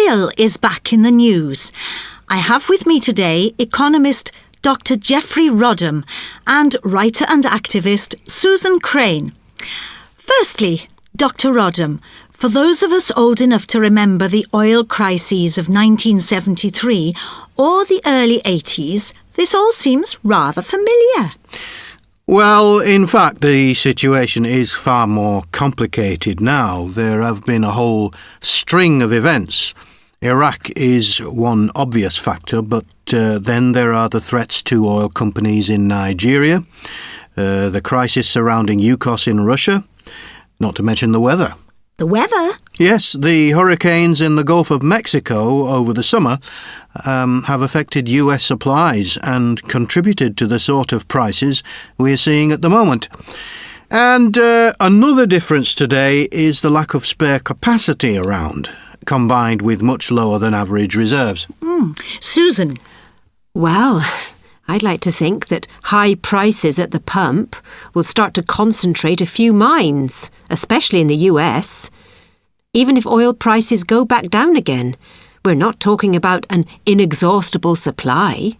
Oil is back in the news. I have with me today economist Dr. Geoffrey Rodham and writer and activist Susan Crane. Firstly, Dr. Rodham, for those of us old enough to remember the oil crises of 1973 or the early 80s, this all seems rather familiar. Well, in fact, the situation is far more complicated now. There have been a whole string of events. Iraq is one obvious factor, but then there are the threats to oil companies in Nigeria, the crisis surrounding UCOS in Russia, not to mention the weather. The weather? Yes, the hurricanes in the Gulf of Mexico over the summer have affected US supplies and contributed to the sort of prices we're seeing at the moment. And another difference today is the lack of spare capacity around, combined with much lower than average reserves. Susan? Well, I'd like to think that high prices at the pump will start to concentrate a few mines, especially in the US. Even if oil prices go back down again, we're not talking about an inexhaustible supply.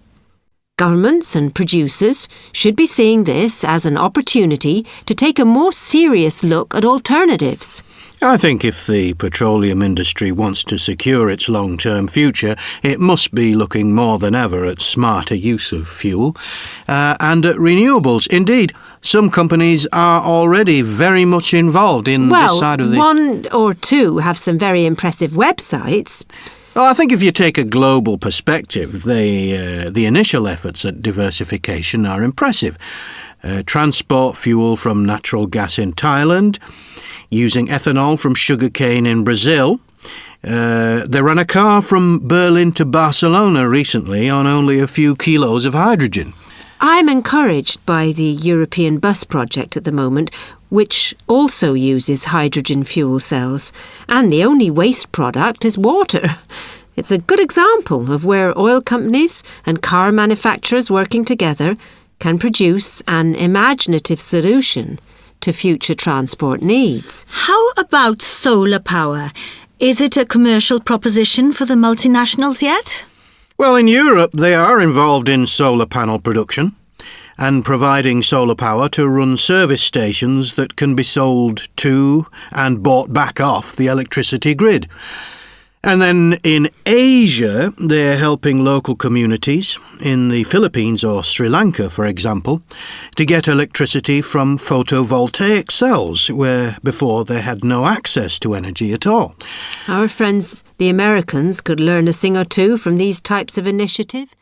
Governments and producers should be seeing this as an opportunity to take a more serious look at alternatives. I think if the petroleum industry wants to secure its long-term future, it must be looking more than ever at smarter use of fuel and at renewables. Indeed, some companies are already very much involved in this side of the... one or two have some very impressive websites. Well, I think if you take a global perspective, the initial efforts at diversification are impressive. Transport fuel from natural gas in Thailand, using ethanol from sugarcane in Brazil. They ran a car from Berlin to Barcelona recently on only a few kilos of hydrogen. I'm encouraged by the European bus project at the moment, which also uses hydrogen fuel cells, and the only waste product is water. It's a good example of where oil companies and car manufacturers working together can produce an imaginative solution to future transport needs. How about solar power? Is it a commercial proposition for the multinationals yet? Well, in Europe, they are involved in solar panel production and providing solar power to run service stations that can be sold to and bought back off the electricity grid. And then in Asia, they're helping local communities in the Philippines or Sri Lanka, for example, to get electricity from photovoltaic cells, where before they had no access to energy at all. Our friends, the Americans, could learn a thing or two from these types of initiative.